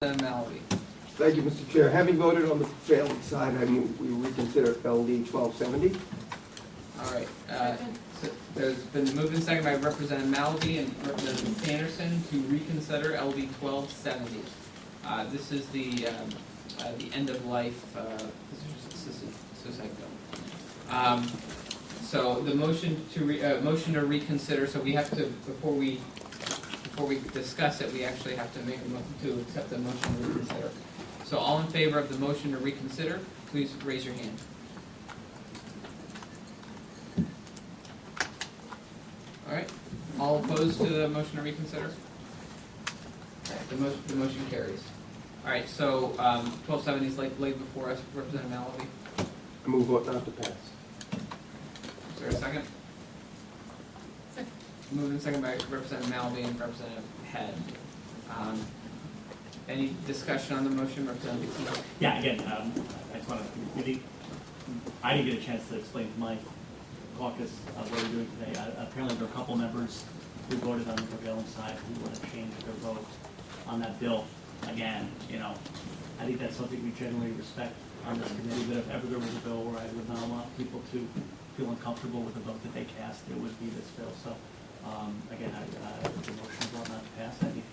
Mallory. Thank you, Mr. Chair. Having voted on the failing side, I move we reconsider LD 1270. All right. So there's been moved and seconded by Representative Mallory and Representative Sanderson to reconsider LD 1270. This is the end of life suicide bill. So the motion to reconsider. So we have to before we discuss it, we actually have to make a motion to accept the motion to reconsider. So all in favor of the motion to reconsider, please raise your hand. All right. All opposed to the motion to reconsider? All right, the motion carries. All right. So 1270 is laid before us. Representative Mallory. I move vote not to pass. Is there a second? Second. Moved and seconded by Representative Mallory and Representative Head. Any discussion on the motion, Representative Keith? Yeah, again, I just want to I didn't get a chance to explain to my caucus what we're doing today. Apparently there are a couple members who voted on the prevailing side who want to change their vote on that bill. Again, I think that's something we generally respect on this committee, that if ever there was a bill where I would not want people to feel uncomfortable with the vote that they cast, it would be this bill. So again, the motion is not to pass. I think,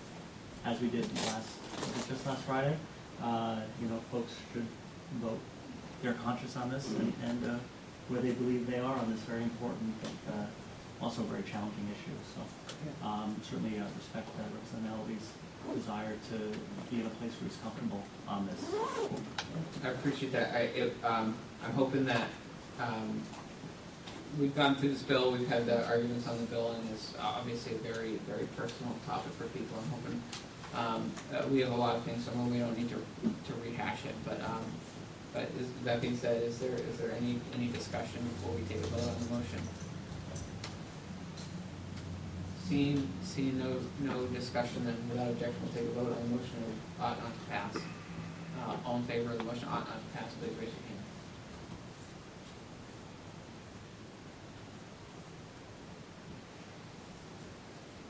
as we did just last Friday, folks should vote. They're conscious on this and where they believe they are on this very important, but also very challenging issue. So certainly respect Representative Mallory's desire to be in a place where he's comfortable on this. I appreciate that. I'm hoping that we've gone through this bill. We've had the arguments on the bill, and it's obviously a very, very personal topic for people. I'm hoping we have a lot of things, so we don't need to rehash it. But that being said, is there any discussion before we take a vote on the motion? Seeing no discussion, then without objection, we'll take a vote on the motion of ought not to pass. All in favor of the motion ought not to pass, please raise your hand.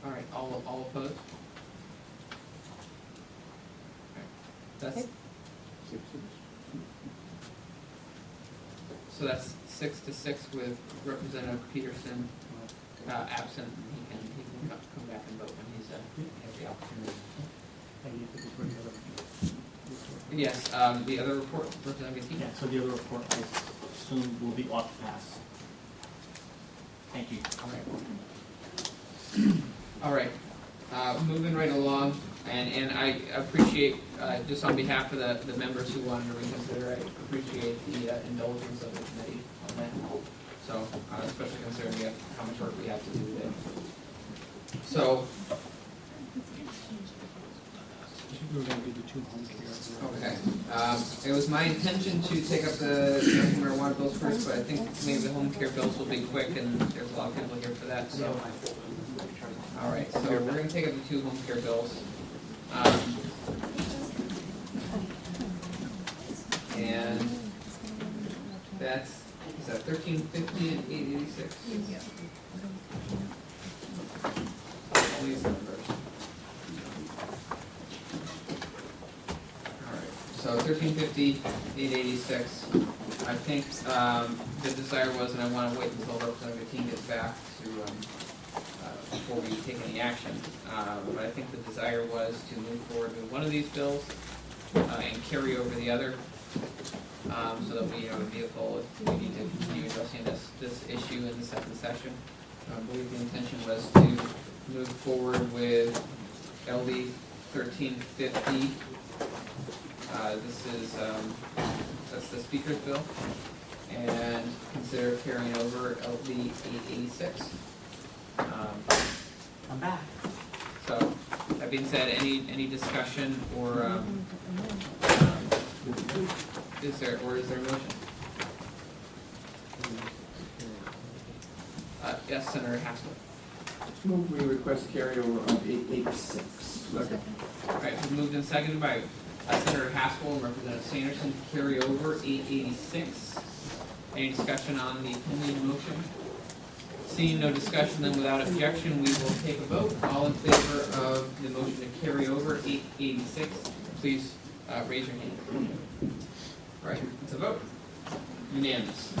All right, all opposed? All right. That's so that's 6-6 with Representative Peterson absent. He can come back and vote when he's has the opportunity. Yes, the other report, Representative Keith? Yeah, so the other report, I assume, will be ought to pass. Thank you. All right. Moving right along, and I appreciate, just on behalf of the members who wanted to reconsider, I appreciate the indulgence of the committee on that. So, especially considering how much work we have to do today. So, We're going to do the two home care. okay. It was my intention to take up the medical marijuana bills first, but I think maybe the home care bills will be quick, and there's a lot of people here for that. So, all right. So we're going to take up the two home care bills, and that's 1350 and 886. All these numbers. So 1350, 886. I think the desire was, and I want to wait until Representative King gets back to before we take any action. But I think the desire was to move forward with one of these bills and carry over the other, so that we have a vehicle if we need to continue addressing this issue in the second session. I believe the intention was to move forward with LD 1350. This is that's the speaker's bill, and consider carrying over LD 886. I'm back. So that being said, any discussion or is there a motion? Yes, Senator Haskell. Move we request carryover of 886. Second. All right, moved and seconded by Senator Haskell and Representative Sanderson to carry over 886. Any discussion on the pending motion? Seeing no discussion, then without objection, we will take a vote. All in favor of the motion to carry over 886, please raise your hand. All right, it's a vote. Unanimous.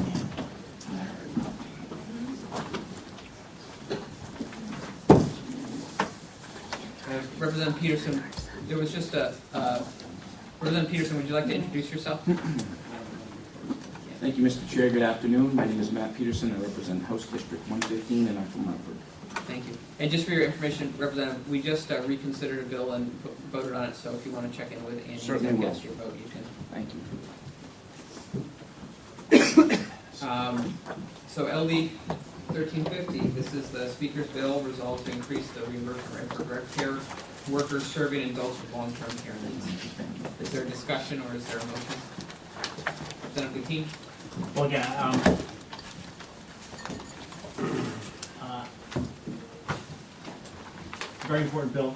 Representative Peterson, there was just Representative Peterson, would you like to introduce yourself? Thank you, Mr. Chair. Good afternoon. My name is Matt Peterson. I represent House District 115, and I'm from Hartford. Thank you. And just for your information, Representative, we just reconsidered a bill and voted on it, so if you want to check in with Andy Certainly will. against your vote, you can. Thank you. So LD 1350, this is the Speaker's bill, resolved to increase the reimbursement rate for direct care workers serving adults with long-term care needs. Is there a discussion or is there a motion? Representative King? Well, again, very important bill.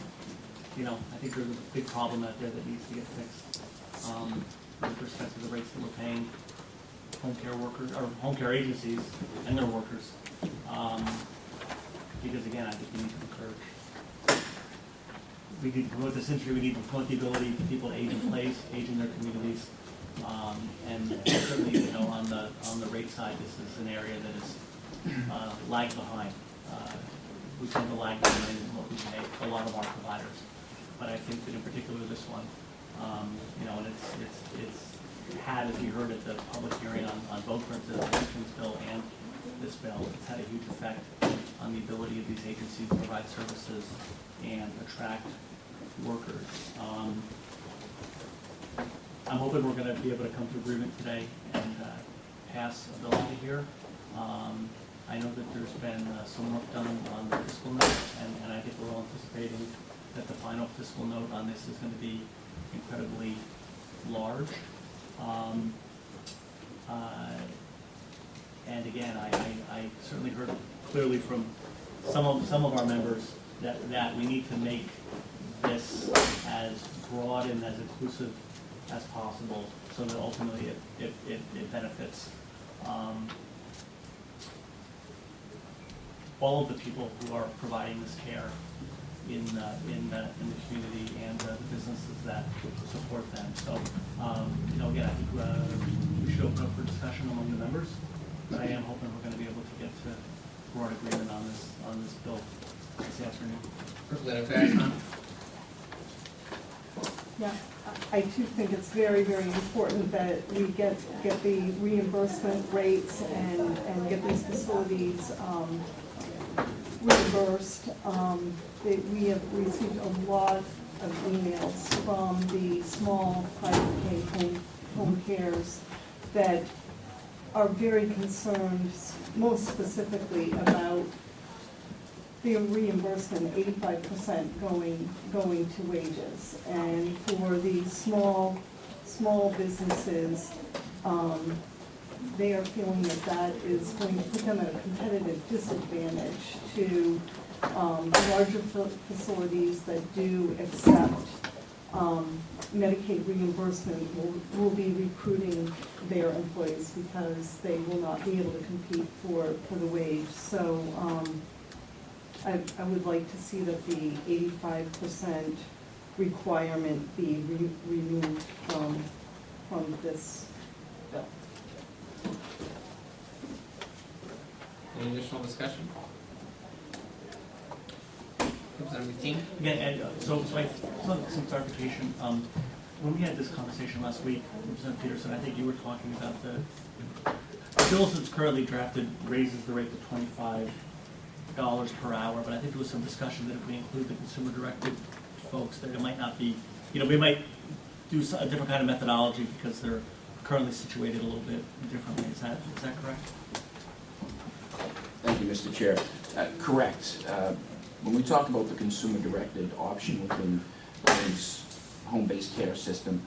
You know, I think there's a big problem out there that needs to get fixed. With respect to the rates that we're paying home care workers, or home care agencies and their workers. Because again, I think we need to encourage. We need to promote this industry, we need to promote the ability for people to age in place, age in their communities. And certainly, you know, on the rate side, this is an area that is lagged behind. We tend to lag behind in what we pay a lot of our providers. But I think that in particular this one, you know, and it's had, as you heard at the public hearing on both the pensions bill and this bill, it's had a huge effect on the ability of these agencies to provide services and attract workers. I'm hoping we're going to be able to come to agreement today and pass a bill out of here. I know that there's been some work done on the fiscal note, and I think we're all anticipating that the final fiscal note on this is going to be incredibly large. And again, I certainly heard clearly from some of our members that we need to make this as broad and as inclusive as possible, so that ultimately it benefits all of the people who are providing this care in the community and the businesses that support them. So, you know, again, I think we should open up for discussion among the members, but I am hoping we're going to be able to get to broad agreement on this bill this afternoon. Representative Faxon? Yeah, I too think it's very, very important that we get the reimbursement rates and get these facilities reimbursed. We have received a lot of emails from the small private pay home cares that are very concerned, most specifically about the reimbursement, 85% going to wages. And for the small businesses, they are feeling that is going to put them at a competitive disadvantage to larger facilities that do accept Medicaid reimbursement will be recruiting their employees because they will not be able to compete for the wage. So I would like to see that the 85% requirement be removed from this bill. Any additional discussion? Representative King? Again, and so I want some clarification. When we had this conversation last week, Representative Peterson, I think you were talking about the bill that's currently drafted raises the rate to $25 per hour, but I think there was some discussion that if we include the consumer-directed folks, that it might not be, you know, we might do a different kind of methodology because they're currently situated a little bit differently. Is that correct? Thank you, Mr. Chair. Correct. When we talk about the consumer-directed option within this home-based care system,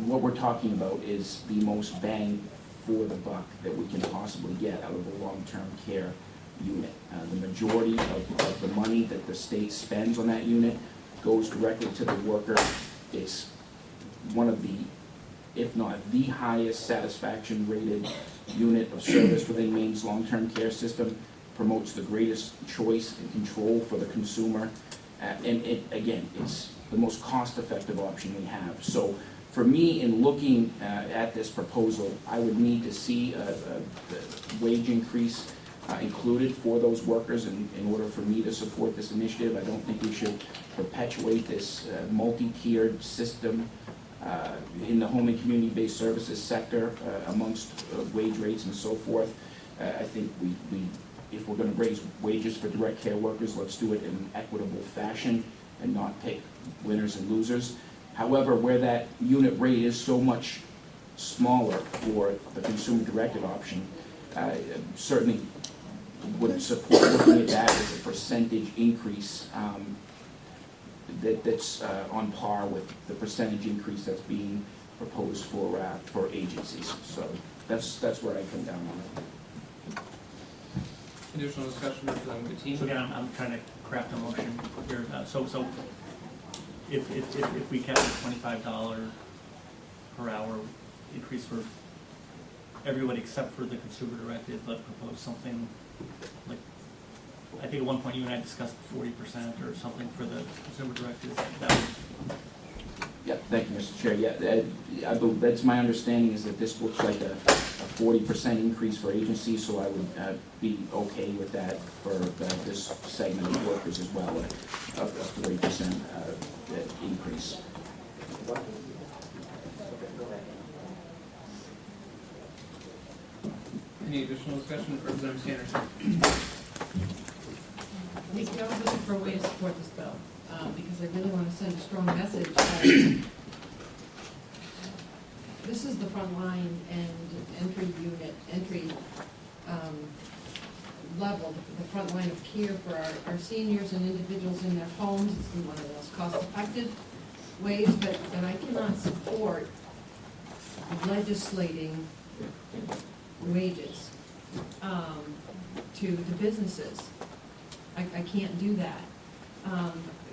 what we're talking about is the most bang for the buck that we can possibly get out of a long-term care unit. The majority of the money that the state spends on that unit goes directly to the worker. It's one of the, if not the highest satisfaction rated unit of service within Maine's long-term care system, promotes the greatest choice and control for the consumer, And again, it's the most cost-effective option we have. So for me, in looking at this proposal, I would need to see a wage increase included for those workers in order for me to support this initiative. I don't think we should perpetuate this multi-tiered system in the home and community-based services sector amongst wage rates and so forth. I think if we're going to raise wages for direct care workers, let's do it in an equitable fashion and not pick winners and losers. However, where that unit rate is so much smaller for the consumer-directed option, certainly would support looking at that as a percentage increase that's on par with the percentage increase that's being proposed for agencies. So that's where I come down on it. Additional discussion, representing Bettini? So again, I'm trying to craft a motion here. So if we kept a $25 per hour increase for everyone except for the consumer directed, but propose something like, I think at one point you and I discussed 40% or something for the consumer directed. Yeah, thank you, Mr. Chair. Yeah, I believe that's my understanding, is that this looks like a 40% increase for agencies, so I would be okay with that for this segment of workers as well, a 40% increase. Any additional discussion, representing Sanderson? Lisa, I was looking for a way to support this bill, because I really want to send a strong message that this is the front line and entry level, the front line of care for our seniors and individuals in their homes. It's one of the most cost-effective ways, but I cannot support legislating wages to the businesses. I can't do that.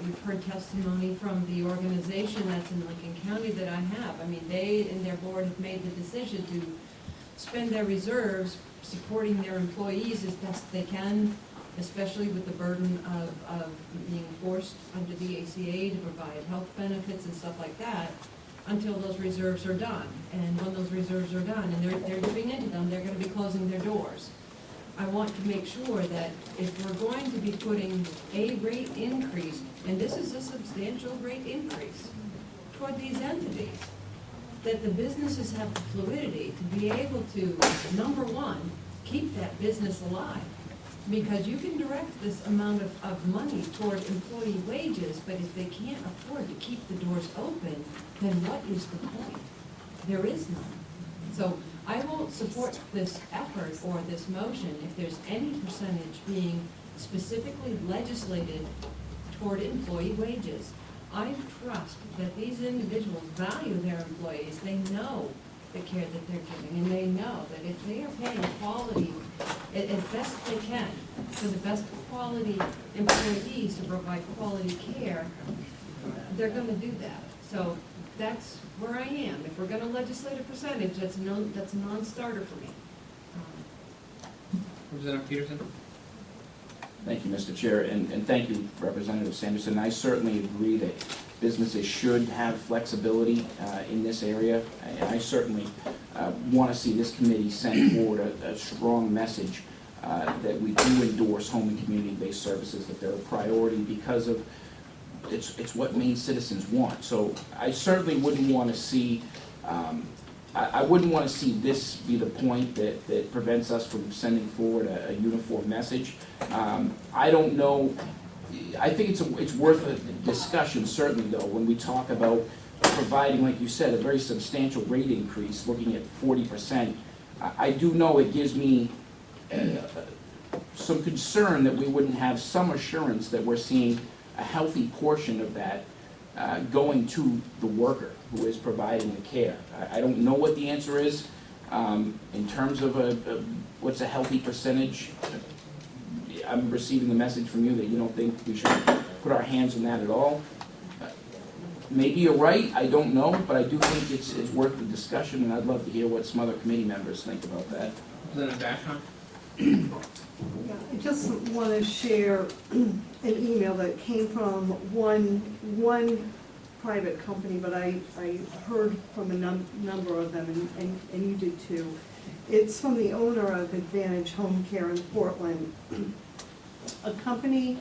You've heard testimony from the organization that's in Lincoln County that I have. I mean, they and their board have made the decision to spend their reserves supporting their employees as best they can, especially with the burden of being forced under the ACA to provide health benefits and stuff like that, until those reserves are done. And when those reserves are done and they're dipping into them, they're going to be closing their doors. I want to make sure that if we're going to be putting a rate increase, and this is a substantial rate increase toward these entities, that the businesses have the fluidity to be able to, number one, keep that business alive. Because you can direct this amount of money toward employee wages, but if they can't afford to keep the doors open, then what is the point? There is none. So I won't support this effort or this motion if there's any percentage being specifically legislated toward employee wages. I trust that these individuals value their employees. They know the care that they're giving, and they know that if they are paying quality as best they can for the best quality employees to provide quality care, they're going to do that. So that's where I am. If we're going to legislate a percentage, that's a non-starter for me. Representative Peterson? Thank you, Mr. Chair, and thank you, Representative Sanderson. I certainly agree that businesses should have flexibility in this area, and I certainly want to see this committee send forward a strong message that we do endorse home and community-based services, that they're a priority because of it's what Maine citizens want. So I certainly wouldn't want to see I wouldn't want to see this be the point that prevents us from sending forward a uniform message. I don't know. I think it's worth a discussion, certainly, though, when we talk about providing, like you said, a very substantial rate increase, looking at 40%. I do know it gives me some concern that we wouldn't have some assurance that we're seeing a healthy portion of that going to the worker who is providing the care. I don't know what the answer is in terms of what's a healthy percentage. I'm receiving the message from you that you don't think we should put our hands on that at all. Maybe you're right, I don't know, but I do think it's worth the discussion, and I'd love to hear what some other committee members think about that. Representative Basham? Yeah, I just want to share an email that came from one private company, but I heard from a number of them, and you did too. It's from the owner of Advantage Home Care in Portland, a company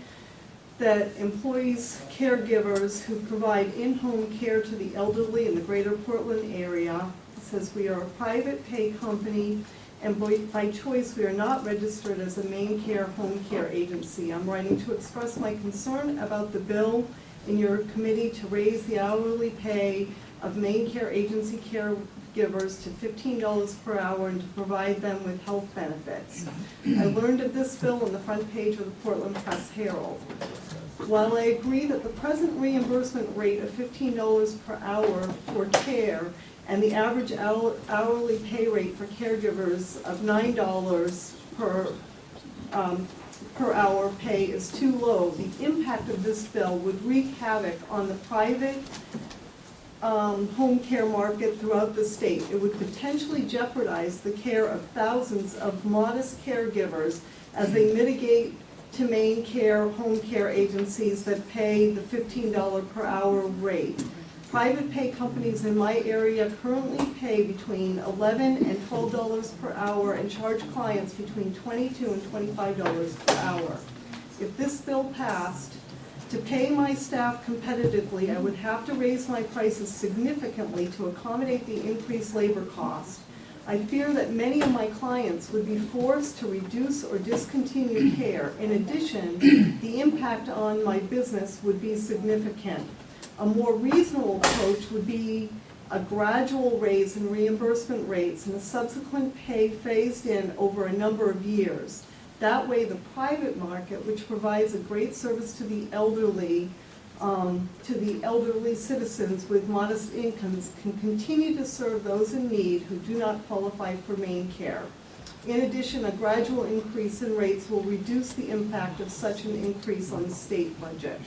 that employs caregivers who provide in-home care to the elderly in the greater Portland area. It says we are a private pay company, and by choice, we are not registered as a Maine Care home care agency. I'm writing to express my concern about the bill in your committee to raise the hourly pay of Maine Care agency caregivers to $15 per hour and to provide them with health benefits. I learned of this bill on the front page of the Portland Press Herald. While I agree that the present reimbursement rate of $15 per hour for care and the average hourly pay rate for caregivers of $9 per hour pay is too low, the impact of this bill would wreak havoc on the private home care market throughout the state. It would potentially jeopardize the care of thousands of modest caregivers as they mitigate to Maine Care home care agencies that pay the $15 per hour rate. Private pay companies in my area currently pay between $11 and $12 per hour and charge clients between $22 and $25 per hour. If this bill passed, to pay my staff competitively, I would have to raise my prices significantly to accommodate the increased labor cost. I fear that many of my clients would be forced to reduce or discontinue care. In addition, the impact on my business would be significant. A more reasonable approach would be a gradual raise in reimbursement rates and a subsequent pay phased in over a number of years. That way, the private market, which provides a great service to the elderly citizens with modest incomes, can continue to serve those in need who do not qualify for Maine Care. In addition, a gradual increase in rates will reduce the impact of such an increase on the state budget.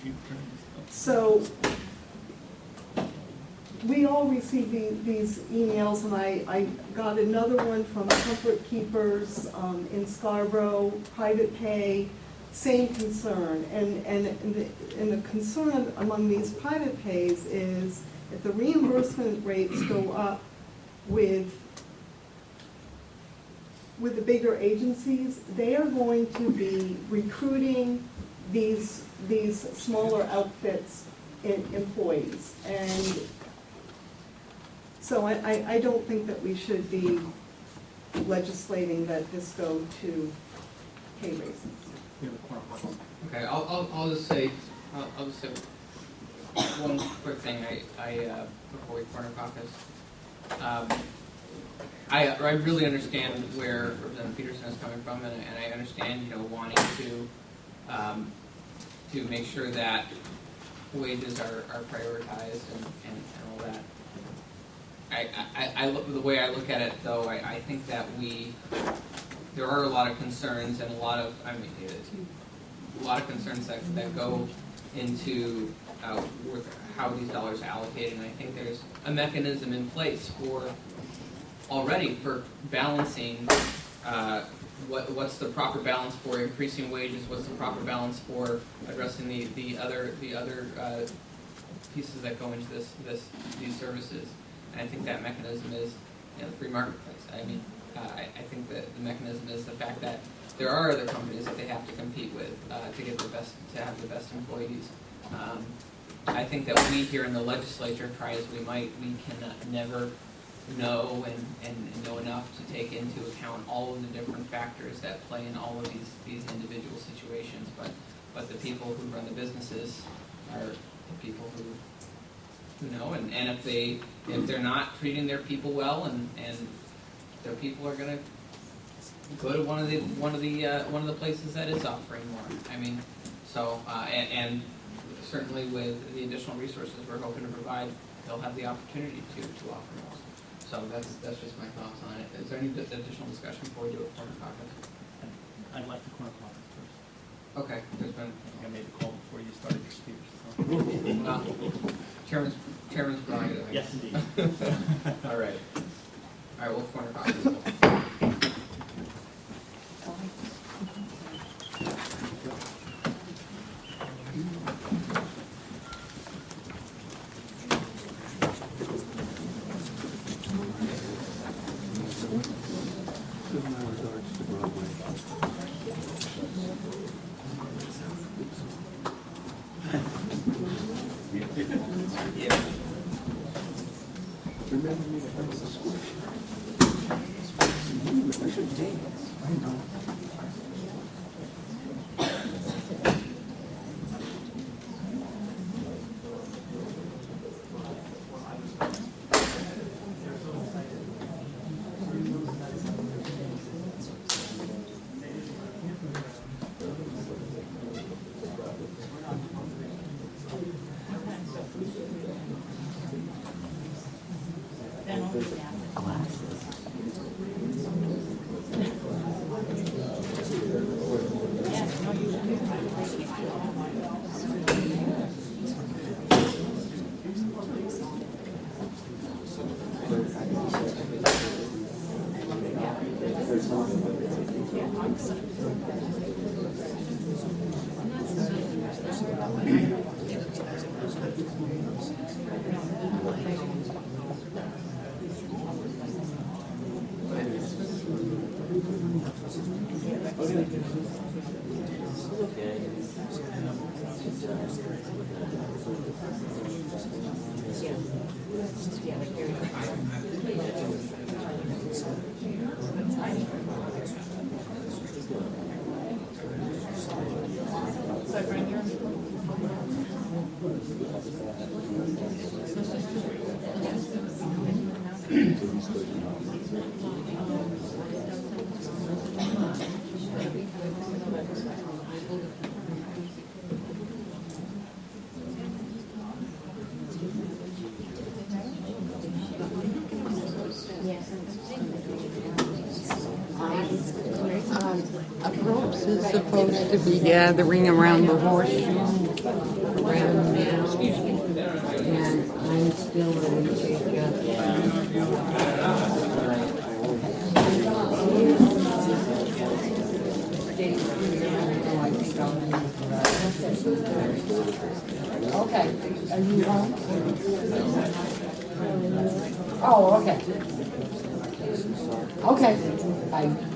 So, we all receive these emails, and I got another one from Comfort Keepers in Scarborough, private pay, same concern. And the concern among these private pays is if the reimbursement rates go up with the bigger agencies, they are going to be recruiting these smaller outfits in employees. And so I don't think that we should be legislating that this go to pay raises. Okay, I'll just say one quick thing, before we corner caucus. I really understand where Representative Peterson is coming from, and I understand, wanting to make sure that wages are prioritized and all that. The way I look at it, though, I think that there are a lot of concerns and a lot of concerns that go into how these dollars are allocated, and I think there's a mechanism in place already for balancing what's the proper balance for increasing wages, what's the proper balance for addressing the other pieces that go into these services. And I think that mechanism is the free marketplace. I think that the mechanism is the fact that there are other companies that they have to compete with to have the best employees. I think that we here in the legislature, try as we might, we can never know and know enough to take into account all of the different factors that play in all of these individual situations. But the people who run the businesses are the people who know, and if they're not treating their people well, and their people are going to go to one of the places that is offering more. And certainly with the additional resources we're hoping to provide, they'll have the opportunity to offer more. So that's just my thoughts on it. Is there any additional discussion before we do a corner caucus? I'd like the corner caucus first. Okay, there's been. I think I made the call before you started your speech. So. Chairman's prerogative. Yes, indeed. All right, we'll corner caucus. Remember me to come to school. I should take it. I know. Ropes is supposed to be gathering around the horseshoe, around now, and I'm still in Okay, are you home? Oh, okay. Okay, bye.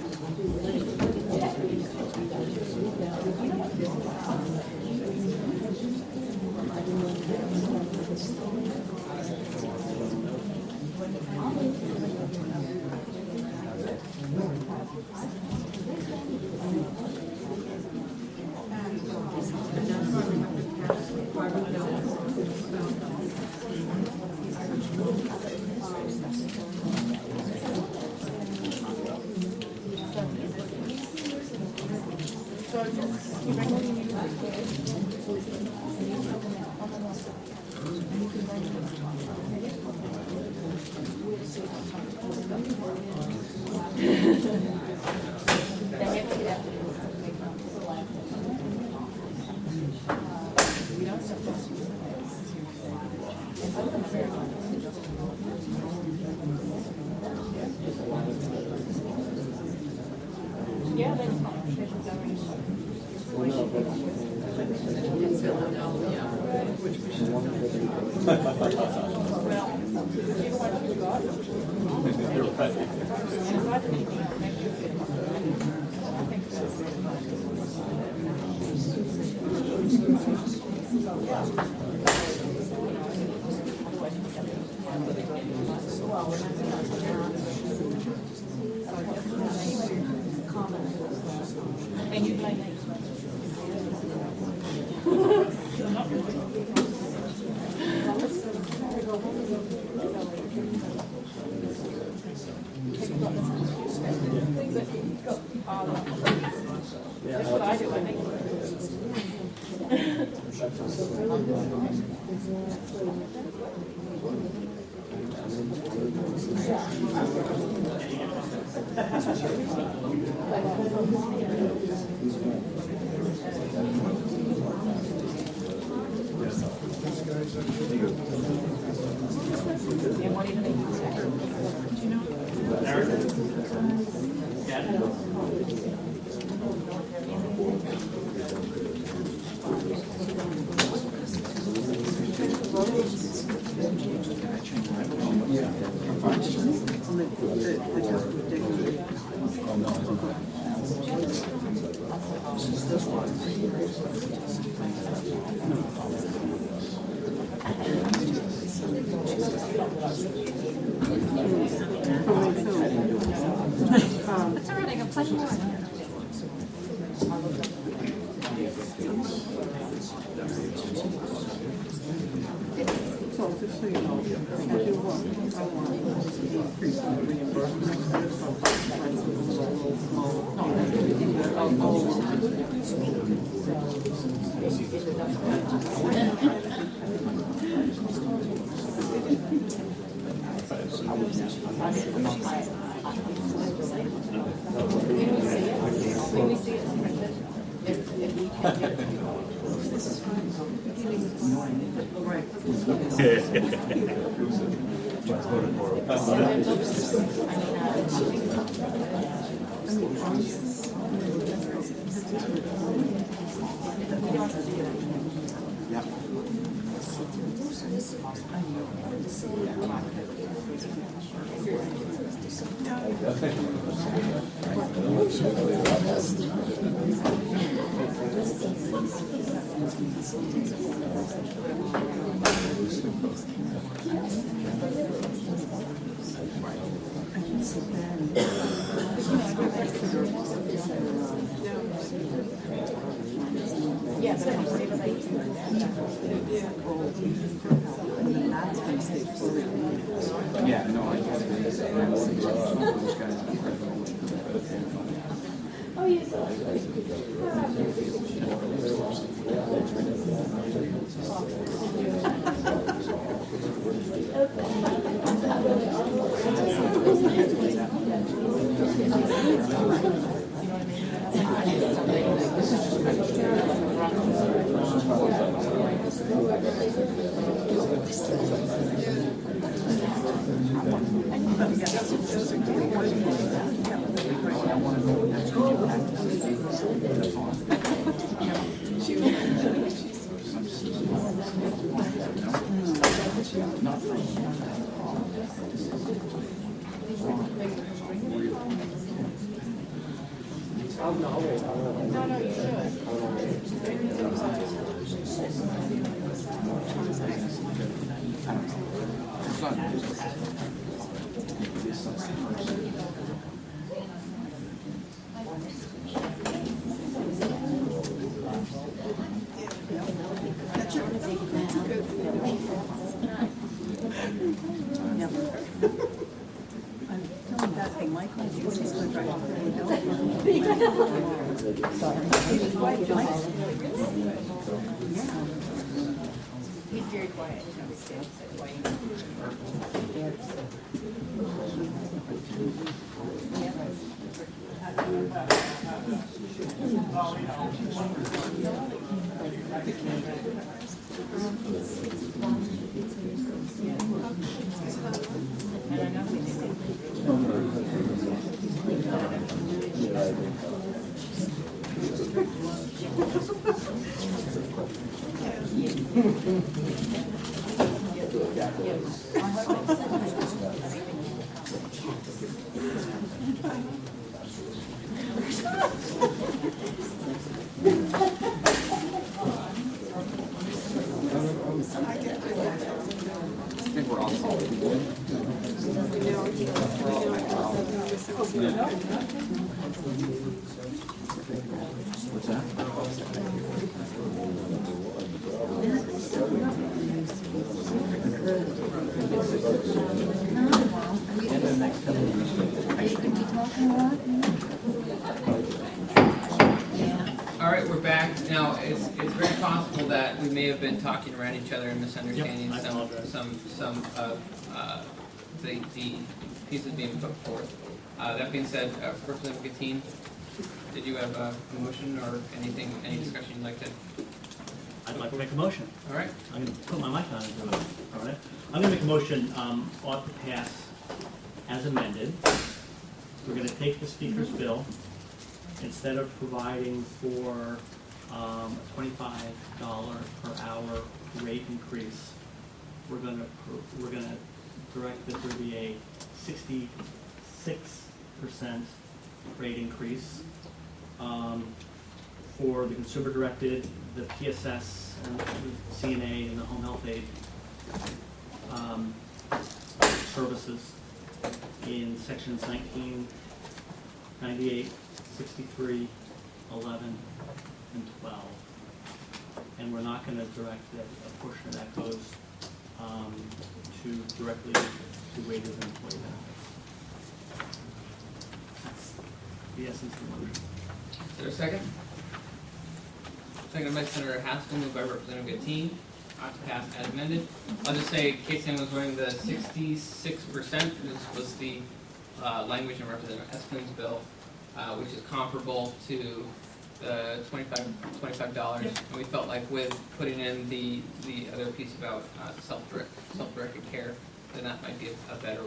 So just so you know, I do want, I want to increase the reimbursement from prices a little small. Yeah, no, I get it. And I want those guys to be He's very quiet. What's that? All right, we're back. Now, it's very possible that we may have been talking around each other and misunderstanding Yep, I apologize. some of the pieces being put forth. That being said, Representative Gatine, did you have a motion or anything, any discussion you'd like to? I'd like to make a motion. All right, I'm gonna put my mic on and do it, all right? I'm gonna make a motion, ought to pass as amended. We're gonna take the speaker's bill, instead of providing for, a $25 per hour rate increase, we're gonna direct that there be a 66% rate increase, for the consumer-directed, the PSS, and the CNA, and the home health aid services in sections 19 98, 63, 11, and 12. And we're not gonna direct a portion of that goes to directly to wages and employee benefits. That's the essence of the motion. Is there a second? Second by Senator Haskell, moved by Representative Gattini, to pass as amended. I'll just say, in case anyone was wondering, the 66% was the language in Representative Esplin's bill, which is comparable to the $25. Yep. And we felt like with putting in the other piece about self-directed care, then that might be a better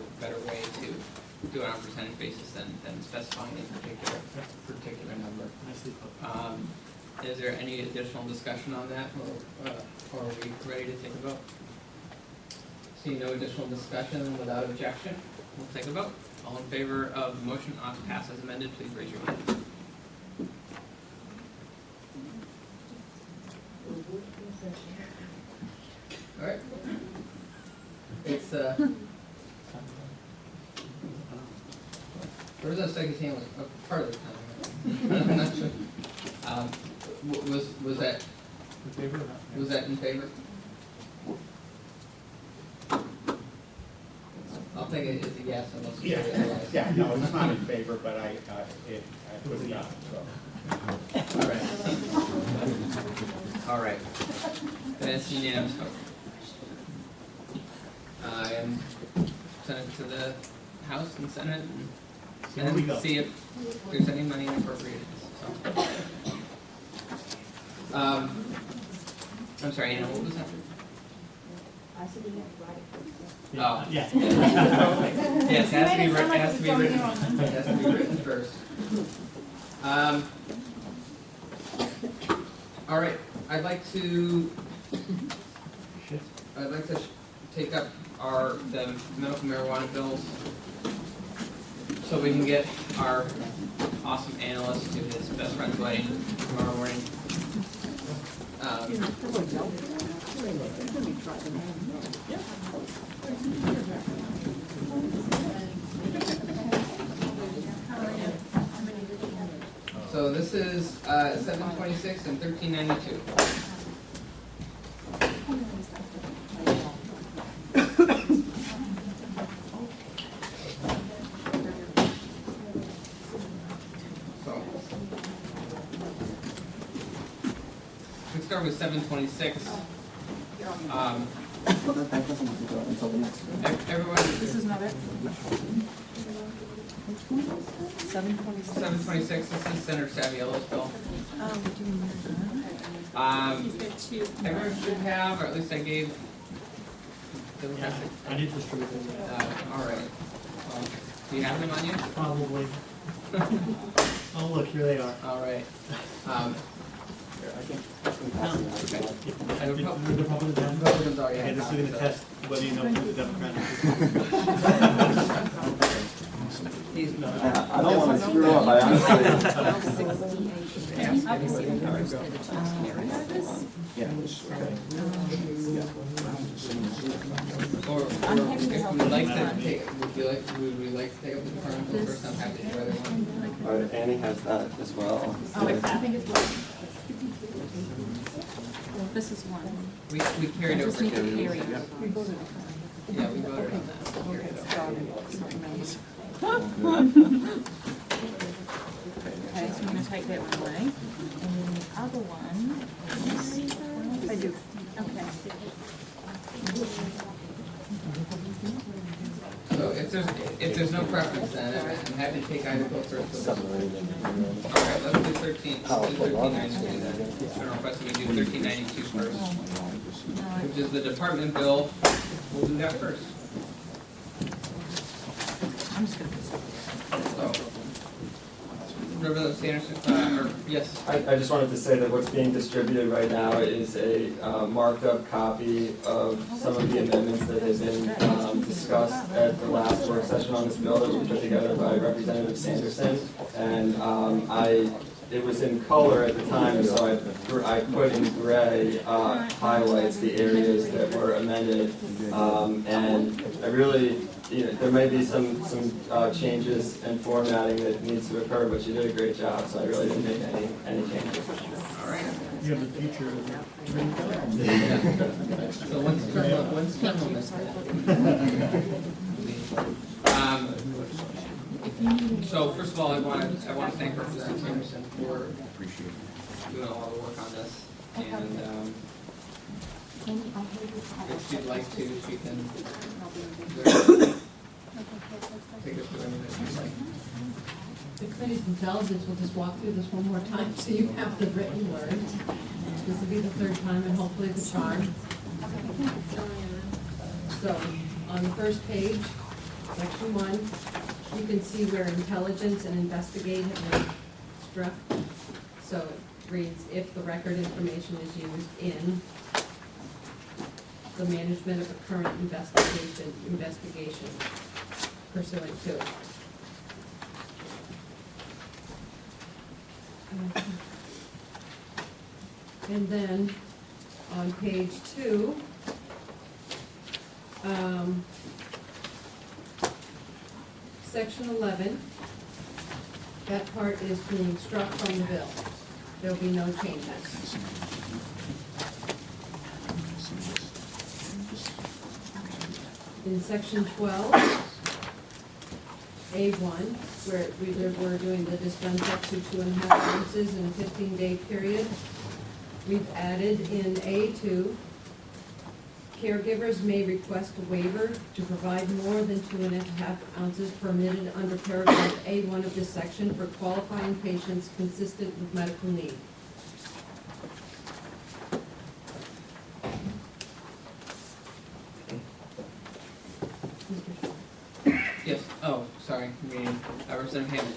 way to do it on a percentage basis than specifying a particular number. Nicely put. Is there any additional discussion on that, or are we ready to take a vote? Seeing no additional discussion without objection, we'll take a vote. All in favor of the motion on to pass as amended, please raise your hand. All right. It's Representative Second hand was a part of the time. I'm not sure. Was that In favor of that? was that in favor? I'll take it as a yes unless you say otherwise. Yeah, no, it's not in favor, but I put it on, so. All right. All right. Then it's unanimous vote. And send it to the House and Senate See where we go. and see if there's any money in appropriations. So. I'm sorry, Anna, what was that? I said we have to write it. Oh. Yeah. Yes, it has to be written, it has to be written, it has to be written first. All right, I'd like to take up the medical marijuana bills so we can get our awesome analyst to his best friend's wedding tomorrow morning. So this is 726 and 1392. So we start with 726. Everyone. This is not it? 726. 726. This is Senator Savielo's bill. Everyone should have, or at least I gave. Yeah, I did distribute them. All right. Do you have them on you? Probably. Oh, look, here they are. All right. They're probably done. Republicans already Okay, have this is gonna copies, test whether you know who's the Democrat. He's not. I don't want to screw up, I honestly. Yeah, it's okay. Or if we'd like to take, would we like to take up the department bill first? I'm happy to do either one. Annie has that as well. This is one. We carried over. Just need to carry it. Yeah, we voted on that. We carried it over. Got it. Sorry, ma'am. Okay, so I'm gonna take that one away. And then the other one, I do. okay. So if there's no preference then, I'm happy to take either bill first. All right, let's do 1392 then. General request we do 1392 first, which is the department bill. We'll do that first. I'm just gonna. So, Representative Sanderson, or yes. I just wanted to say that what's being distributed right now is a marked up copy of some of the amendments that have been discussed at the last work session on this bill that was put together by Representative Sanderson. And it was in color at the time, so I put in gray highlights the areas that were amended. And I really there may be some changes and formatting that needs to occur, but you did a great job, so I really didn't make any changes. All right. You have the future of So when's term on this? So first of all, I want to thank Representative Sanderson for doing a lot of work on this. And if she'd like to, she can take us through anything she'd like. The committee's intelligence will just walk through this one more time, so you have the written word. This will be the third time and hopefully the charm. So, on the first page, section 1, you can see where intelligence and investigate have been struck. So it reads, if the record information is used in the management of a current investigation pursuant to. And then on page 2, section 11, that part is being struck from the bill. There'll be no changes. In section 12, A1, where we're doing the dispense up to 2.5 ounces in a 15-day period, we've added in A2, caregivers may request a waiver to provide more than 2.5 ounces permitted under paragraph A1 of this section for qualifying patients consistent with medical need. Yes, oh, sorry, Representative Hammond.